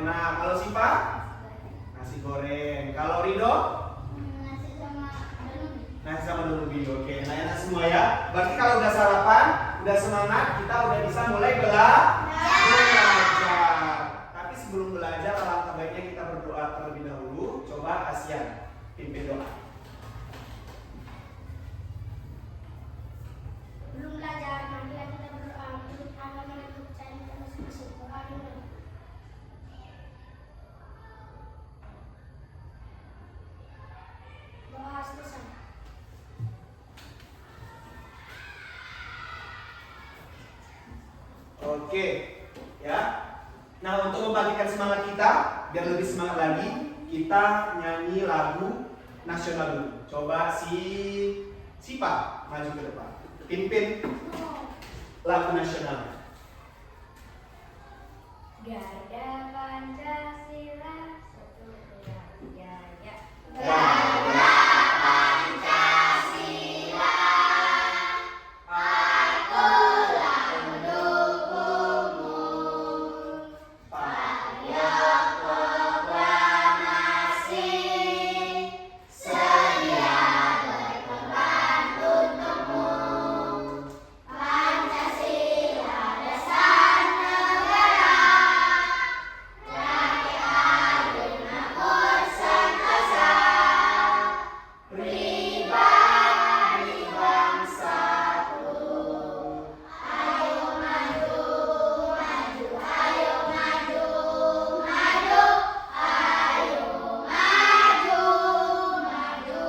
enak. Kalau Sipa? Nasi goreng. Kalau Rido? Nasi sama Nubi. Oke, nah enak semua ya. Berarti kalau udah sarapan, udah semangat, kita udah bisa mulai belajar. Tapi sebelum belajar, alangkah baiknya kita berdoa terlebih dahulu. Coba Asian pimpin doa. Belum belajar, nanti kita berdoa untuk agama dan kepercayaan kita masing-masing. Doa selesai. Oke, ya. Nah, untuk membagikan semangat kita, biar lebih semangat lagi, kita nyanyi lagu nasional dulu. Coba Sipa maju ke depan. Pimpin lagu nasional. Garda Pancasila, satu jaya. Garda Pancasila, akulah pendukungmu. Payung proklamasi, sedia berkorban untukmu. Pancasila dasar negara, rakyat adil makmur sentosa, pribadi bangsaku. Ayo maju, maju, ayo maju, maju, ayo maju, maju.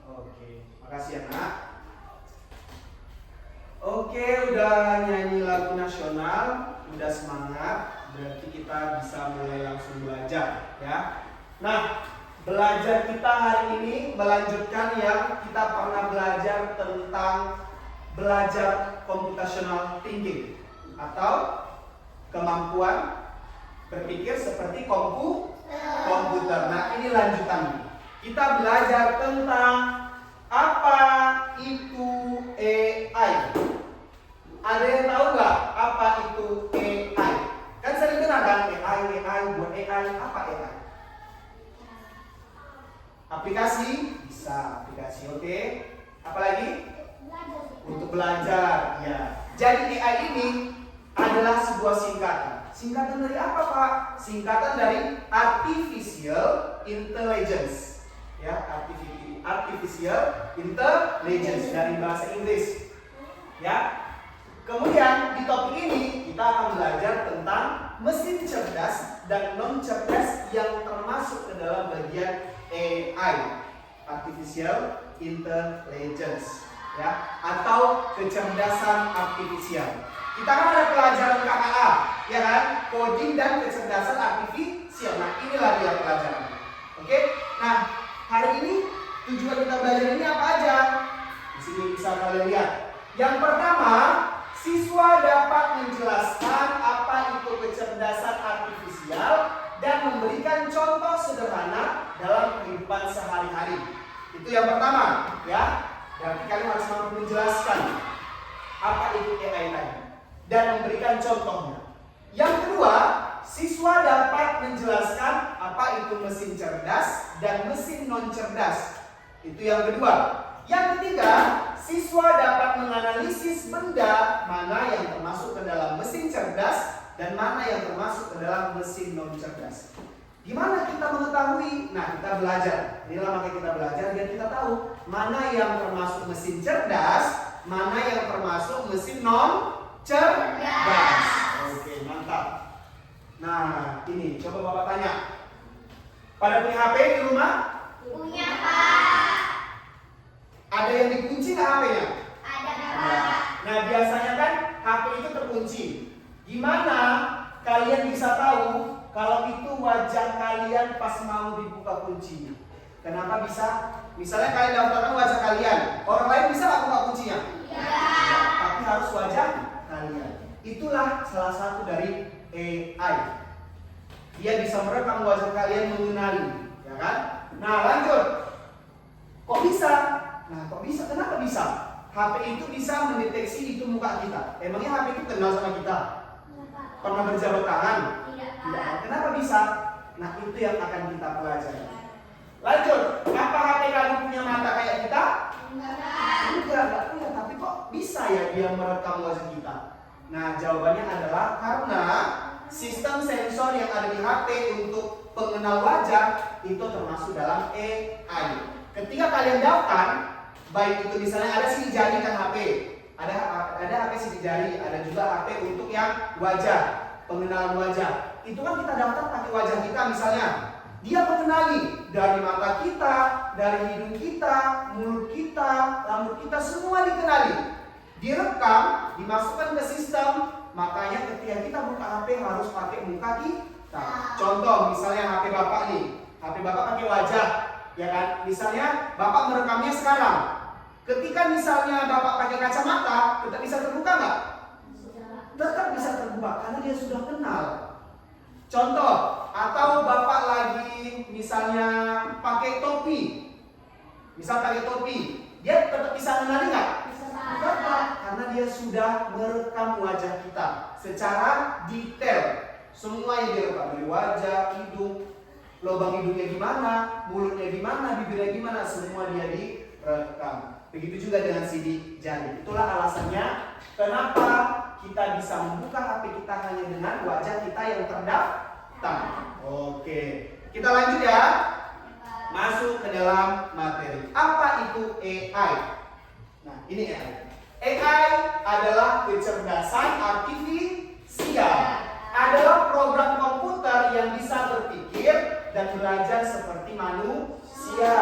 Oke, makasih ya nak. Oke, udah nyanyi lagu nasional, udah semangat, berarti kita bisa mulai langsung belajar ya. Nah, belajar kita hari ini melanjutkan yang kita pernah belajar tentang belajar computational thinking atau kemampuan berpikir seperti komputer. Nah, ini lanjutannya. Kita belajar tentang apa itu AI. Ada yang tahu nggak apa itu AI? Kan sering dengar kan AI, buat AI. Apa AI? Aplikasi? Bisa aplikasi, oke. Apalagi? Untuk belajar, ya. Jadi AI ini adalah sebuah singkatan. Singkatan dari apa, Pak? Singkatan dari Artificial Intelligence. Ya, Artificial Intelligence dari bahasa Inggris. Ya. Kemudian di topik ini kita akan belajar tentang mesin cerdas dan non cerdas yang termasuk ke dalam bagian AI, Artificial Intelligence, ya, atau kecerdasan artifisial. Kita kan ada pelajaran KKA, ya kan, coding dan kecerdasan artifisial. Nah, inilah dia pelajaran. Oke, nah hari ini tujuan kita belajar ini apa aja? Di sini bisa kalian lihat. Yang pertama, siswa dapat menjelaskan apa itu kecerdasan artifisial dan memberikan contoh sederhana dalam kehidupan sehari-hari. Itu yang pertama, ya. Berarti kalian harus mampu menjelaskan apa itu AI tadi dan memberikan contohnya. Yang kedua, siswa dapat menjelaskan apa itu mesin cerdas dan mesin non cerdas. Itu yang kedua. Yang ketiga, siswa dapat menganalisis benda mana yang termasuk ke dalam mesin cerdas dan mana yang termasuk ke dalam mesin non cerdas. Gimana kita mengetahui? Nah, kita belajar. Inilah makanya kita belajar biar kita tahu mana yang termasuk mesin cerdas, mana yang termasuk mesin non cerdas. Oke, mantap. Nah, ini coba Bapak tanya. Pada punya HP di rumah? Punya, Pak. Ada yang dikunci nggak HP-nya? Ada, Pak. Nah, biasanya kan HP itu terkunci. Gimana kalian bisa tahu kalau itu wajah kalian pas mau dibuka kuncinya? Kenapa bisa? Misalnya kalian daftarkan wajah kalian, orang lain bisa nggak buka kuncinya? Iya. Tapi harus wajah kalian. Itulah salah satu dari AI. Dia bisa merekam wajah kalian, mengenali, ya kan? Nah, lanjut. Kok bisa? Nah, kok bisa? Kenapa bisa? HP itu bisa mendeteksi itu muka kita. Emangnya HP itu kenal sama kita? Pernah berjabat tangan? Tidak, Tidak. Pak. Kenapa bisa? Nah, itu yang akan kita pelajari. Lanjut, apa HP kamu punya mata kayak kita? Enggak punya, tapi kok bisa ya dia merekam wajah kita? Nah, jawabannya adalah karena sistem sensor yang ada di HP untuk pengenal wajah itu termasuk dalam AI. Ketika kalian daftar, baik itu misalnya ada sidik jari kan HP, ada HP sidik jari, ada juga HP untuk yang wajah, pengenalan wajah. Itu kan kita daftar pakai wajah kita misalnya. Dia mengenali dari mata kita, dari hidung kita, mulut kita, rambut kita, semua dikenali. Direkam, dimasukkan ke sistem. Makanya ketika kita buka HP harus pakai muka kita. Contoh misalnya HP Bapak nih, HP Bapak pakai wajah, ya kan? Misalnya Bapak merekamnya sekarang. Ketika misalnya Bapak pakai kacamata, tetap bisa terbuka nggak? Tetap bisa terbuka karena dia sudah kenal. Contoh, atau Bapak lagi misalnya pakai topi, dia tetap bisa mengenali nggak? Tetap, karena dia sudah merekam wajah kita secara detail. Semua yang direkam dari wajah, hidung, lubang hidungnya gimana, mulutnya gimana, bibirnya gimana, semua dia direkam. Begitu juga dengan sidik jari. Itulah alasannya kenapa kita bisa membuka HP kita hanya dengan wajah kita yang terdaftar. Oke, kita lanjut ya. Masuk ke dalam materi. Apa itu AI? Nah, ini AI. AI adalah kecerdasan artifisial. Adalah program komputer yang bisa berpikir dan belajar seperti manusia.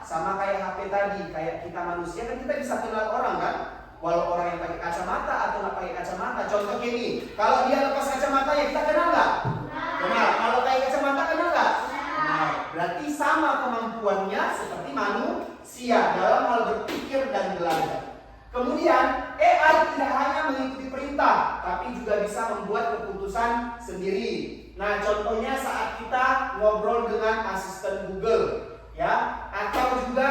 Sama kayak HP tadi, kayak kita manusia kan kita bisa kenal orang kan? Walau orang yang pakai kacamata atau nggak pakai kacamata. Contoh gini, kalau dia lepas kacamata ya kita kenal nggak? Kenal. Kalau pakai kacamata kenal nggak? Nah, berarti sama kemampuannya seperti manusia dalam hal berpikir dan belajar. Kemudian AI tidak hanya mengikuti perintah, tapi juga bisa membuat keputusan sendiri. Nah, contohnya saat kita ngobrol dengan asisten Google, ya, atau juga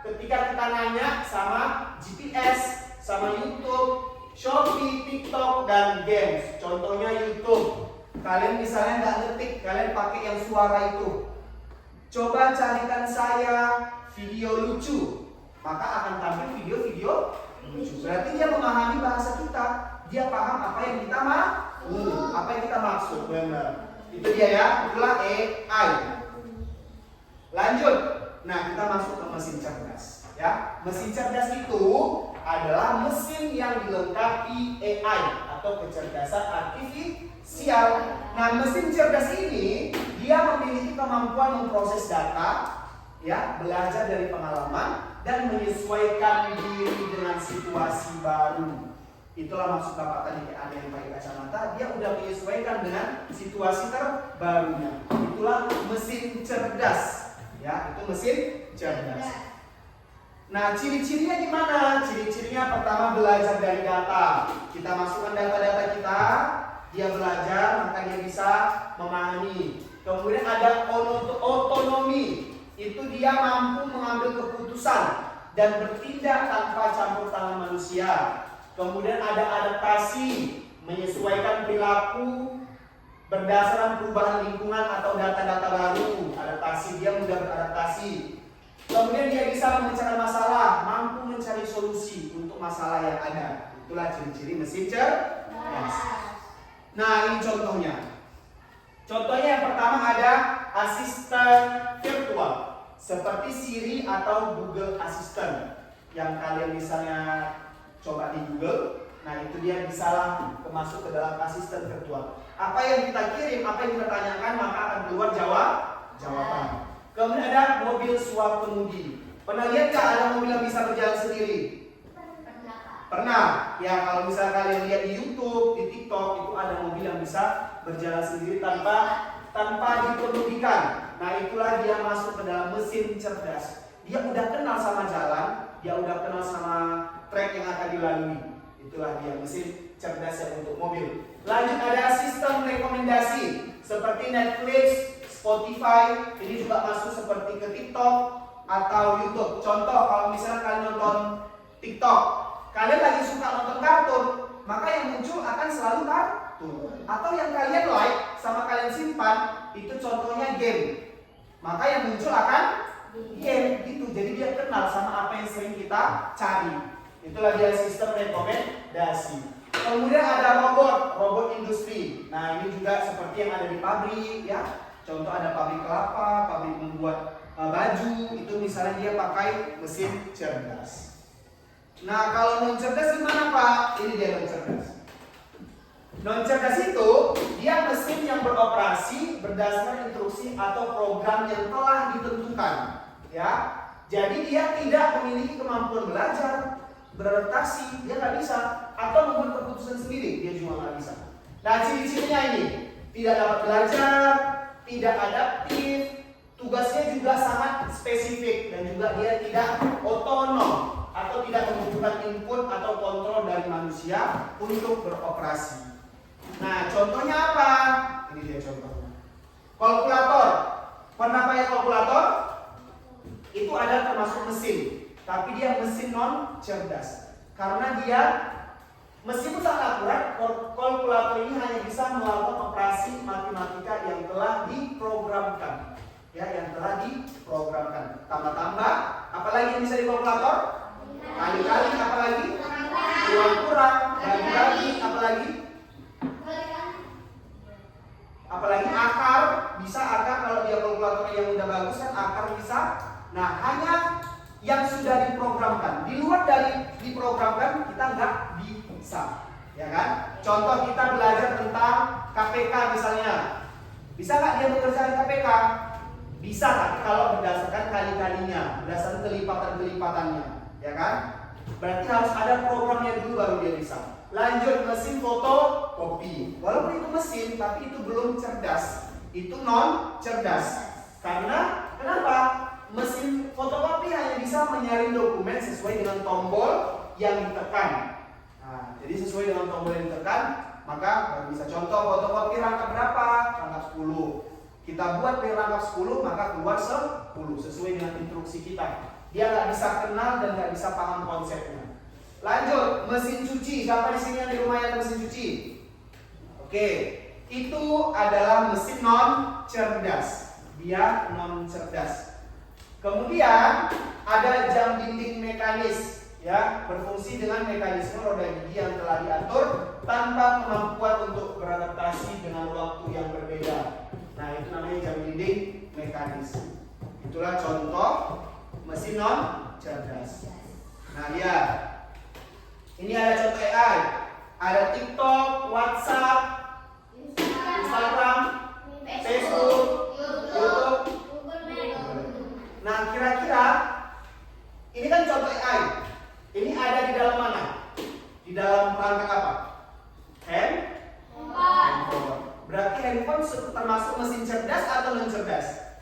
ketika kita nanya sama GPS, sama YouTube, Shopee, TikTok, dan games. Contohnya YouTube. Kalian misalnya nggak ngetik, kalian pakai yang suara itu. Coba carikan saya video lucu, maka akan tampil video-video lucu. Berarti dia memahami bahasa kita, dia paham apa yang kita mau, apa yang kita maksud. Benar. Itu dia ya, itulah AI. Lanjut. Nah, kita masuk ke mesin cerdas. Ya, mesin cerdas itu adalah mesin yang dilengkapi AI atau kecerdasan artifisial. Nah, mesin cerdas ini dia memiliki kemampuan memproses data, ya, belajar dari pengalaman dan menyesuaikan diri dengan situasi baru. Itulah maksud Bapak tadi, ada yang pakai kacamata, dia udah menyesuaikan dengan situasi terbarunya. Itulah mesin cerdas, ya, itu mesin cerdas. Nah, ciri-cirinya gimana? Ciri-cirinya pertama belajar dari data. Kita masukkan data-data kita, dia belajar, maka dia bisa memahami. Kemudian ada otonomi. Itu dia mampu mengambil keputusan dan bertindak tanpa campur tangan manusia. Kemudian ada adaptasi, menyesuaikan perilaku berdasarkan perubahan lingkungan atau data-data baru. Adaptasi, dia mudah beradaptasi. Kemudian dia bisa memecahkan masalah, mampu mencari solusi untuk masalah yang ada. Itulah ciri-ciri mesin cerdas. Nah, ini contohnya. Contohnya yang pertama ada asisten virtual seperti Siri atau Google Assistant yang kalian misalnya coba di Google. Nah, itu dia bisalah masuk ke dalam asisten virtual. Apa yang kita kirim, apa yang kita tanyakan, maka akan keluar jawaban. Kemudian ada mobil suap kemudi. Pernah lihat nggak ada mobil yang bisa berjalan sendiri? Pernah. Ya, kalau misalnya kalian lihat di YouTube, di TikTok, itu ada mobil yang bisa berjalan sendiri tanpa dikemudikan. Nah, itulah dia masuk ke dalam mesin cerdas. Dia udah kenal sama jalan, dia udah kenal sama trek yang akan dilalui. Itulah dia mesin cerdas yang untuk mobil. Lanjut ada sistem rekomendasi seperti Netflix, Spotify, ini juga masuk seperti ke TikTok atau YouTube. Contoh, kalau misalnya kalian nonton TikTok, kalian lagi suka nonton kartun, maka yang muncul akan selalu kartu. Atau yang kalian like sama kalian simpan, itu contohnya game. Maka yang muncul akan game gitu. Jadi dia kenal sama apa yang sering kita cari. Itulah dia sistem rekomendasi. Kemudian ada robot industri. Nah, ini juga seperti yang ada di pabrik ya. Contoh ada pabrik kelapa, pabrik membuat baju, itu misalnya dia pakai mesin cerdas. Nah, kalau non cerdas gimana Pak? Ini dia non cerdas. Non cerdas itu dia mesin yang beroperasi berdasarkan instruksi atau program yang telah ditentukan, ya. Jadi dia tidak memiliki kemampuan belajar, beradaptasi, dia nggak bisa, atau membuat keputusan sendiri, dia juga nggak bisa. Nah, ciri-cirinya ini tidak dapat belajar, tidak adaptif, tugasnya juga sangat spesifik dan juga dia tidak otonom atau tidak membutuhkan input atau kontrol dari manusia untuk beroperasi. Nah, contohnya apa? Ini dia contohnya. Kalkulator. Pernah pakai kalkulator? Itu ada termasuk mesin, tapi dia mesin non cerdas. Karena dia meskipun sangat akurat, kalkulator ini hanya bisa melakukan operasi matematika yang telah diprogramkan. Ya, yang telah diprogramkan. Tambah-tambah, apalagi yang bisa di kalkulator? Kali-kali, apalagi? Kurang-kurang, bagi-bagi, apalagi? Apalagi akar, bisa akar kalau dia kalkulator yang udah bagus kan akar bisa. Nah, hanya yang sudah diprogramkan. Di luar dari diprogramkan kita nggak bisa, ya kan? Contoh kita belajar tentang KPK misalnya. Bisa nggak dia mengerjakan KPK? Bisa, tapi kalau berdasarkan kali-kalinya, berdasarkan kelipatan-kelipatannya, ya kan? Berarti harus ada programnya dulu baru dia bisa. Lanjut, mesin fotokopi. Walaupun itu mesin, tapi itu belum cerdas. Itu non cerdas. Karena kenapa? Mesin fotokopi hanya bisa menyaring dokumen sesuai dengan tombol yang ditekan. Nah, jadi sesuai dengan tombol yang ditekan, maka baru bisa. Contoh fotokopi rangkap berapa? Rangkap 10. Kita buat di rangkap 10, maka keluar 10 sesuai dengan instruksi kita. Dia nggak bisa kenal dan nggak bisa paham konsepnya. Lanjut, mesin cuci. Siapa di sini yang di rumahnya ada mesin cuci? Oke, itu adalah mesin non cerdas. Dia non cerdas. Kemudian ada jam dinding mekanis, ya, berfungsi dengan mekanisme roda gigi yang telah diatur tanpa kemampuan untuk beradaptasi dengan waktu yang berbeda. Nah, itu namanya jam dinding mekanis. Itulah contoh mesin non cerdas. Nah, lihat. Ini ada contoh AI. Ada TikTok, WhatsApp, Instagram, Facebook, YouTube. Nah, kira-kira ini kan contoh AI. Ini ada di dalam mana? Di dalam perangkat apa? Handphone. Berarti handphone termasuk mesin cerdas atau non cerdas?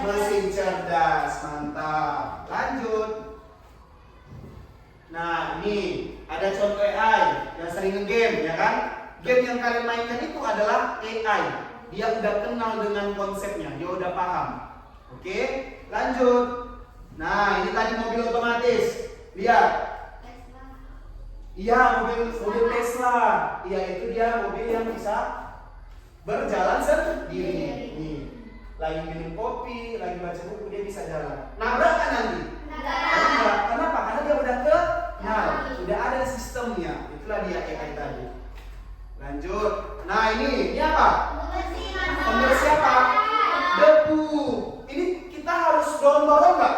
Mesin cerdas, mantap. Lanjut. Nah, ini ada contoh AI yang sering nge-game, ya kan? Game yang kalian mainkan itu adalah AI. Dia udah kenal dengan konsepnya, dia udah paham. Oke, lanjut. Nah, ini tadi mobil otomatis. Lihat. Iya, mobil Tesla. Iya, itu dia mobil yang bisa berjalan sendiri. Nih, lagi minum kopi, lagi baca buku, dia bisa jalan. Nabrak kan nanti? Nabrak. Kenapa? Karena dia udah kenal, udah ada sistemnya. Itulah dia AI tadi. Lanjut. Nah, ini apa? Pembersih apa? Debu. Ini kita harus dorong-dorong nggak?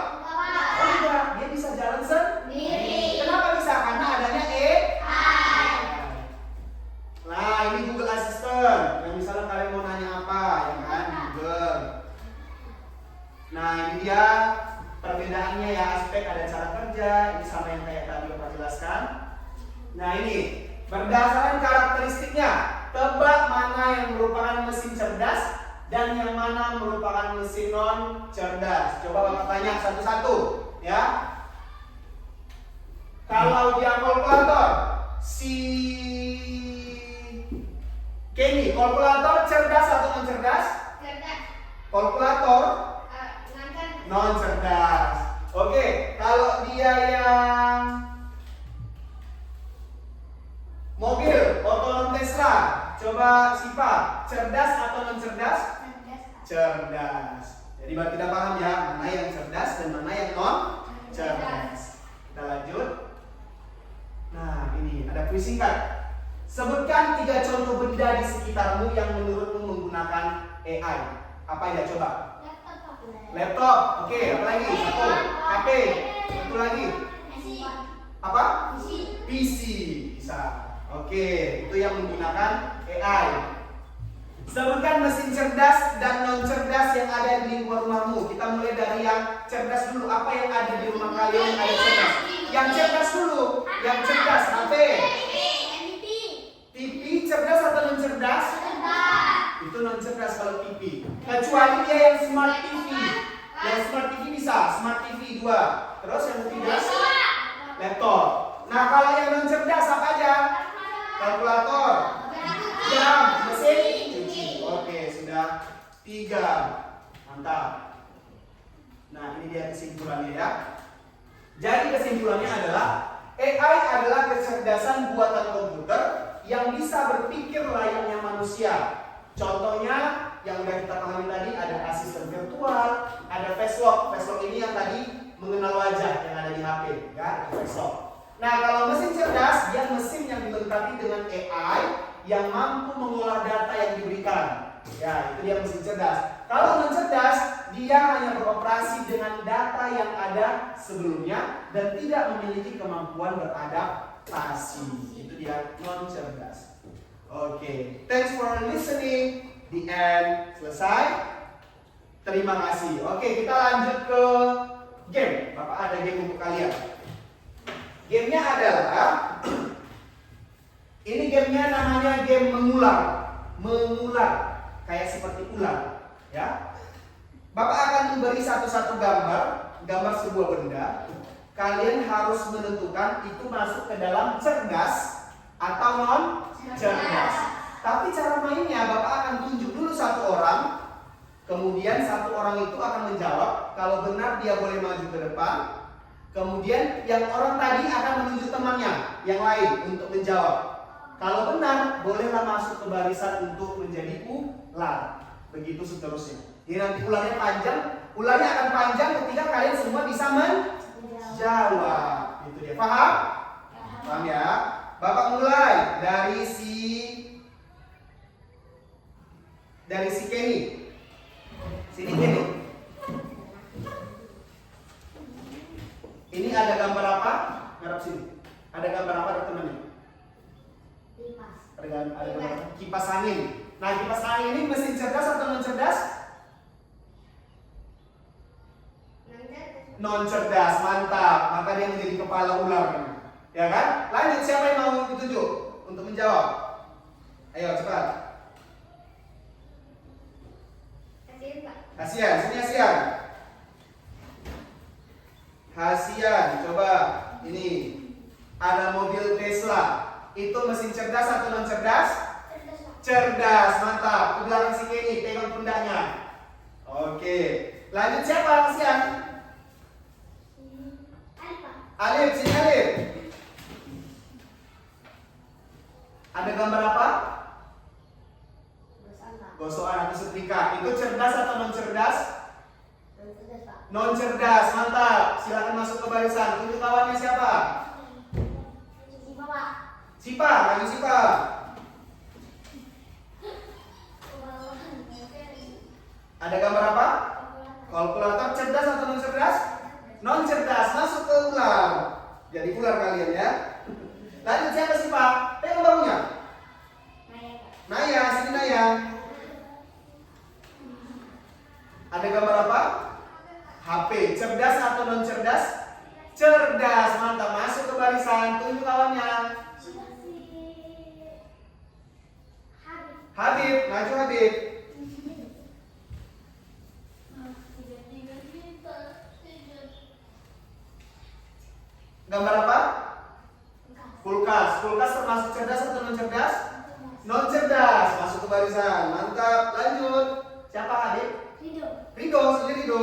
Oh enggak, dia bisa jalan sendiri. Kenapa bisa? Karena adanya AI. Nah, ini Google Assistant. Yang misalnya kalian mau nanya apa, ya kan? Google. Nah, ini dia perbedaannya ya, aspek ada cara kerja. Ini sama yang kayak tadi Bapak jelaskan. Nah, ini berdasarkan karakteristiknya, tebak mana yang merupakan mesin cerdas dan yang mana merupakan mesin non cerdas. Coba Bapak tanya satu-satu, ya. Kalau dia kalkulator, si Kenny, kalkulator cerdas atau non cerdas? Cerdas. Kalkulator non cerdas. Oke, kalau dia yang Mobil otonom Tesla. Coba Sipa, cerdas atau non cerdas? Cerdas. Jadi baru tidak paham ya, mana yang cerdas dan mana yang non cerdas. Kita lanjut. Nah, ini ada kuis singkat. Sebutkan 3 contoh benda di sekitarmu yang menurutmu menggunakan AI. Apa ya coba? Laptop. Oke, apa lagi? Satu. HP. Satu lagi. Apa? PC. Bisa. Oke, itu yang menggunakan AI. Sebutkan mesin cerdas dan non cerdas yang ada di lingkungan rumahmu. Kita mulai dari yang cerdas dulu. Apa yang ada di rumah kalian yang ada cerdas? Yang cerdas dulu. Yang cerdas HP. TV cerdas atau non cerdas? Itu non cerdas kalau TV. Kecuali dia yang smart TV. Yang smart TV bisa. Smart TV 2. Terus yang ketiga? Laptop. Nah, kalau yang non cerdas apa aja? Kalkulator, jam, mesin cuci. Oke, sudah 3. Mantap. Nah, ini dia kesimpulannya ya. Jadi kesimpulannya adalah AI adalah kecerdasan buatan komputer yang bisa berpikir layaknya manusia. Contohnya yang udah kita pahami tadi ada asisten virtual, ada face lock. Face lock ini yang tadi mengenal wajah yang ada di HP, ya, face lock. Nah, kalau mesin cerdas, dia mesin yang dilengkapi dengan AI yang mampu mengolah data yang diberikan. Ya, itu dia mesin cerdas. Kalau non cerdas, dia hanya beroperasi dengan data yang ada sebelumnya dan tidak memiliki kemampuan beradaptasi. Itu dia non cerdas. Oke, thanks for listening. The end. Selesai. Terima kasih. Oke, kita lanjut ke game. Bapak ada game untuk kalian. Gamenya adalah ini gamenya namanya game mengular, kayak seperti ular, ya. Bapak akan memberi satu-satu gambar sebuah benda. Kalian harus menentukan itu masuk ke dalam cerdas atau non cerdas. Tapi cara mainnya Bapak akan tunjuk dulu satu orang, kemudian satu orang itu akan menjawab. Kalau benar dia boleh maju ke depan. Kemudian yang orang tadi akan menunjuk temannya yang lain untuk menjawab. Kalau benar, bolehlah masuk ke barisan untuk menjadi ular. Begitu seterusnya. Jadi nanti ularnya akan panjang ketika kalian semua bisa menjawab. Itu dia. Paham? Paham ya? Bapak mulai dari si Kenny. Sini Kenny. Ini ada gambar apa? Ngarap sini. Ada gambar apa dari temannya? Ada gambar apa? Kipas angin. Nah, kipas angin ini mesin cerdas atau non cerdas? Non cerdas, mantap. Maka dia menjadi kepala ular. Ya kan? Lanjut, siapa yang mau ditunjuk untuk menjawab? Ayo cepat. Hasian, sini Hasian. Hasian, coba ini ada mobil Tesla. Itu mesin cerdas atau non cerdas? Cerdas, mantap. Ke belakang si Kenny, pegang pundaknya. Oke, lanjut siapa Hasian? Alif, sini Alif. Ada gambar apa? Gosokan atau setrika. Itu cerdas atau non cerdas? Non cerdas, mantap. Silakan masuk ke barisan. Tunjuk kawannya siapa? Sipa, lagi Sipa. Ada gambar apa? Kalkulator. Cerdas atau non cerdas? Non cerdas, masuk ke ular. Jadi ular kalian ya. Lanjut siapa Sipa? Pegang barunya. Naya, sini Naya. Ada gambar apa? HP. Cerdas atau non cerdas? Cerdas, mantap. Masuk ke barisan. Tunjuk kawannya. Habib, maju Habib. Gambar apa? Kulkas. Kulkas termasuk cerdas atau non cerdas? Non cerdas. Masuk ke barisan. Mantap. Lanjut. Siapa Habib? Rido, sendiri Rido.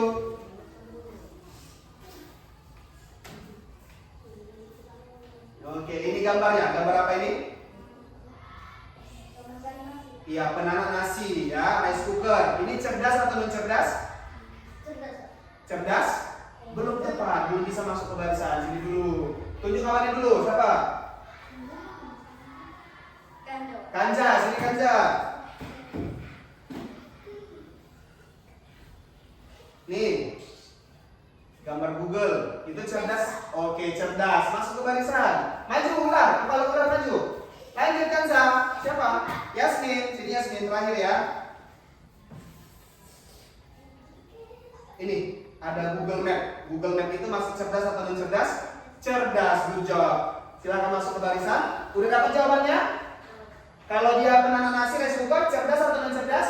Oke, ini gambarnya. Gambar apa ini? Iya, penanak nasi ya, rice cooker. Ini cerdas atau non cerdas? Cerdas. Cerdas? Belum tepat, belum bisa masuk ke barisan. Sini dulu. Tunjuk kawannya dulu, siapa? Kando. Kanja, sini Kanja. Nih, gambar Google. Itu cerdas? Oke, cerdas. Masuk ke barisan. Maju ular, kepala ular maju. Lanjut Kanja. Siapa? Yasmin. Sini Yasmin terakhir ya. Ini ada Google Map. Google Map itu masuk cerdas atau non cerdas? Cerdas, good job. Silakan masuk ke barisan. Udah dapat jawabannya? Kalau dia penanak nasi rice cooker, cerdas atau non cerdas?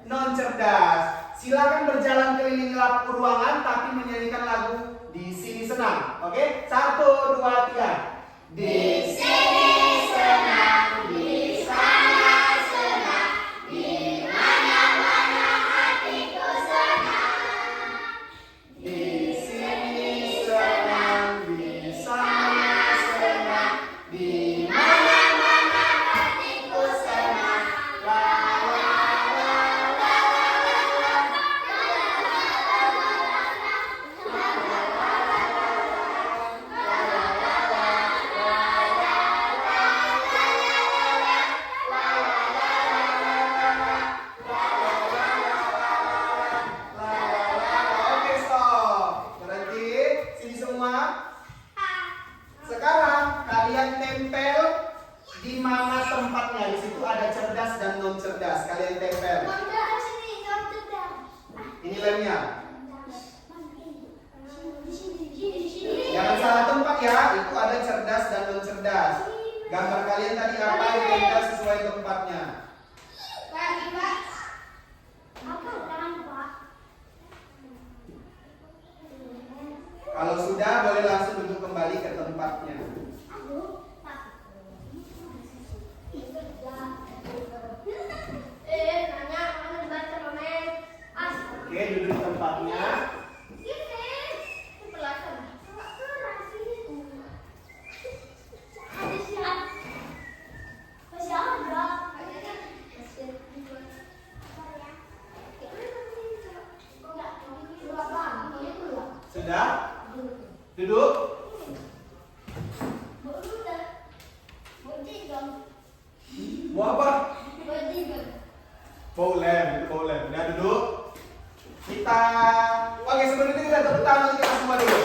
Non cerdas. Silakan berjalan keliling ruangan tapi menyanyikan lagu Di Sini Senang. Oke? 1, 2, 3. Di sini senang, di sana senang, di mana-mana hatiku senang. Di sini senang, di sana senang, di mana-mana hatiku senang. La la la la la Oke, stop. Berhenti. Sini semua. Sekarang kalian tempel di mana tempatnya. Di situ ada cerdas dan non cerdas. Kalian tempel. Ini lemnya. Jangan salah tempat ya. Itu ada cerdas dan non cerdas. Gambar kalian tadi apa ditempel sesuai tempatnya. Kalau sudah boleh langsung duduk kembali ke tempatnya. Oke, duduk di tempatnya. Sudah? Duduk. Mau apa? Boleh, boleh. Udah duduk. Kita, oke sebelum itu kita tepuk tangan untuk kita semua dulu.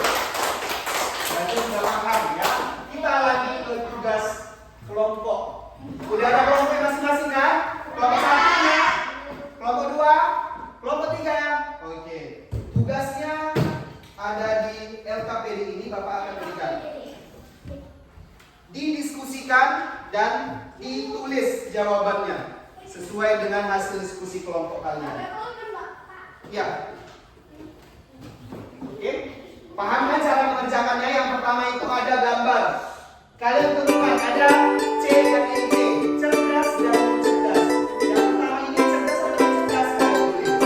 Berarti sudah paham ya. Kita lagi ke tugas kelompok. Udah ada kelompok masing-masing kan? Kelompok 1 ya, kelompok 2, kelompok 3 ya. Oke. Tugasnya ada di LKPD ini, Bapak akan berikan. Didiskusikan dan ditulis jawabannya sesuai dengan hasil diskusi kelompok kalian. Ya. Oke. Paham kan cara mengerjakannya? Yang pertama itu ada gambar. Kalian tentukan ada C dan NC, cerdas dan non cerdas. Yang pertama ini cerdas atau non cerdas? Kalian tulis.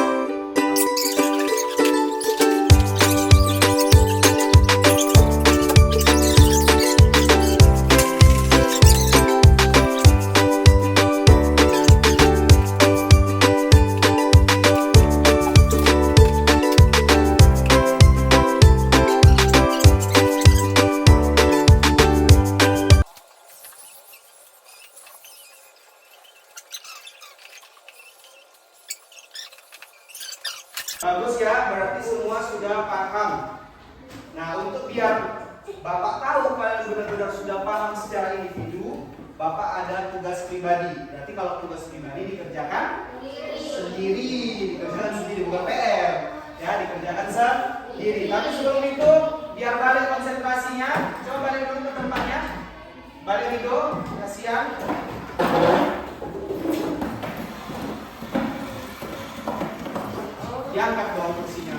Bagus ya, berarti semua sudah paham. Nah, untuk biar Bapak tahu kalian benar-benar sudah paham secara individu, Bapak ada tugas pribadi. Berarti kalau tugas pribadi dikerjakan sendiri, bukan PR. Ya, dikerjakan sendiri. Tapi sebelum itu, biar balik konsentrasinya, coba balik dulu ke tempatnya. Balik itu, kasihan. Diangkat dong kursinya.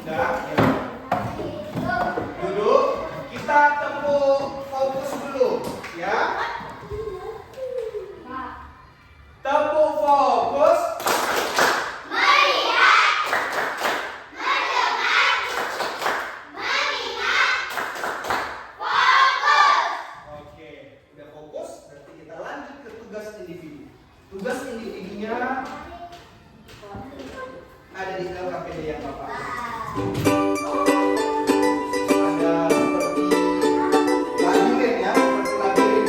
Sudah, ya. Duduk. Kita tepuk fokus dulu, ya. Tepuk fokus. Melihat, mendengar, mengingat, fokus. Oke, udah fokus. Berarti kita lanjut ke tugas individu. Tugas individunya ada di LKPD yang Bapak. Ada seperti labirin ya, seperti labirin.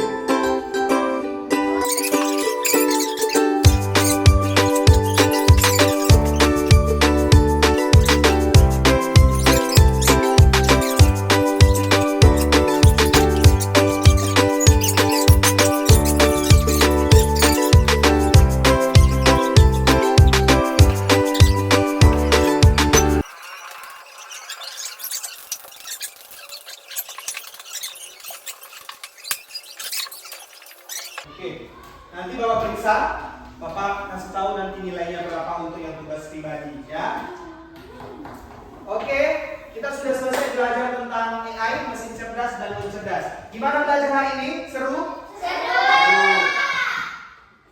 Oke, nanti Bapak periksa, Bapak kasih tahu nanti nilainya berapa untuk yang tugas pribadi ya. Oke, kita sudah selesai belajar tentang AI, mesin cerdas dan non cerdas. Gimana belajar hari ini? Seru? Seru.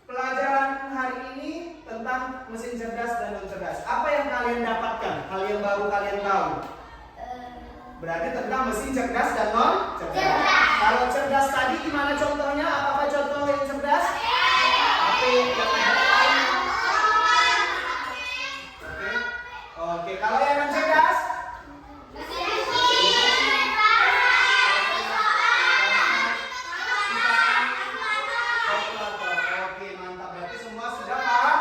Pelajaran hari ini tentang mesin cerdas dan non cerdas. Apa yang kalian dapatkan? Hal yang baru kalian tahu? Berarti tentang mesin cerdas dan non cerdas. Kalau cerdas tadi gimana contohnya? Apakah contoh yang cerdas? Oke, yang Oke, kalau yang non cerdas? Oke, mantap. Berarti semua sudah paham?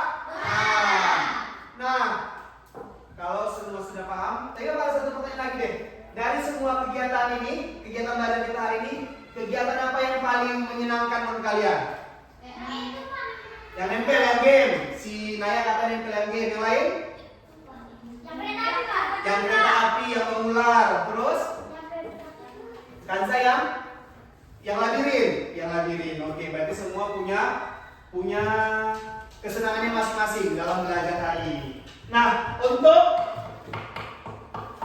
Nah, kalau semua sudah paham, saya ada satu pertanyaan lagi deh. Dari semua kegiatan ini, kegiatan belajar kita hari ini, kegiatan apa yang paling menyenangkan menurut kalian? Yang nempel yang game. Si Naya kata nempel yang game. Yang lain? Yang kereta api, yang mengular. Terus? Kansa yang labirin. Yang labirin. Oke, berarti semua punya kesenangannya masing-masing dalam belajar hari ini. Nah, untuk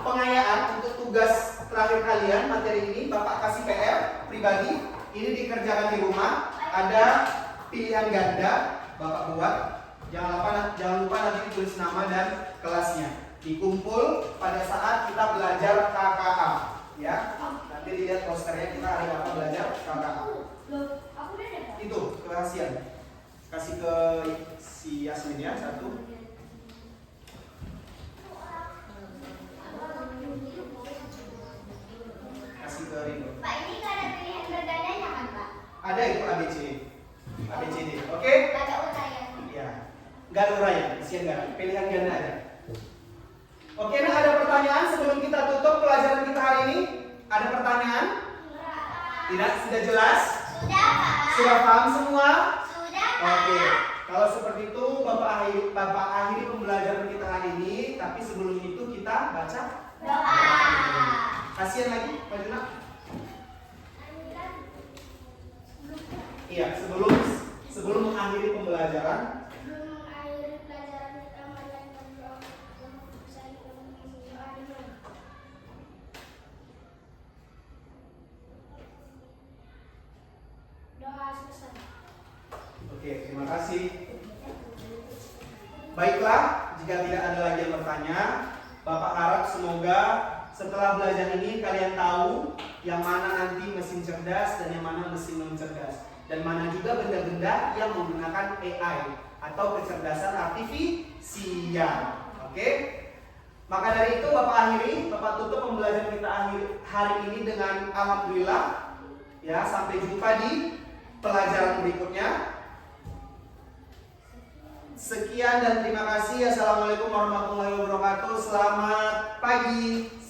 pengayaan, untuk tugas terakhir kalian materi ini, Bapak kasih PR pribadi. Ini dikerjakan di rumah. Ada pilihan ganda, Bapak buat. Jangan lupa nanti tulis nama dan kelasnya. Dikumpul pada saat kita belajar KKA, ya. Nanti dilihat posternya kita hari apa belajar KKA. Itu kerahasiaan. Kasih ke si Yasmin ya, satu. Kasih ke Rido. Pak, ini nggak ada pilihan bergandanya kan, Pak? Ada itu ABCD. Oke? Ada uraian. Iya. Enggak ada uraian, kasihan enggak. Pilihan ganda ada. Oke, nah ada pertanyaan sebelum kita tutup pelajaran kita hari ini? Ada pertanyaan? Tidak? Sudah jelas? Sudah, Pak. Sudah paham semua? Sudah, Pak. Oke. Kalau seperti itu Bapak akhiri pembelajaran kita hari ini, tapi sebelum itu kita baca Doa. kasihan lagi, Pak Juna? Iya, sebelum mengakhiri pembelajaran, doa selesai. oke, terima kasih. Baiklah, jika tidak ada lagi yang bertanya, Bapak harap semoga setelah belajar ini kalian tahu yang mana nanti mesin cerdas dan yang mana mesin non cerdas, dan mana juga benda-benda yang menggunakan AI atau kecerdasan artifisial. Oke? Maka dari itu Bapak tutup pembelajaran kita hari ini dengan alhamdulillah. Ya, sampai jumpa di pelajaran berikutnya. Sekian dan terima kasih. Assalamualaikum warahmatullahi wabarakatuh. Selamat pagi.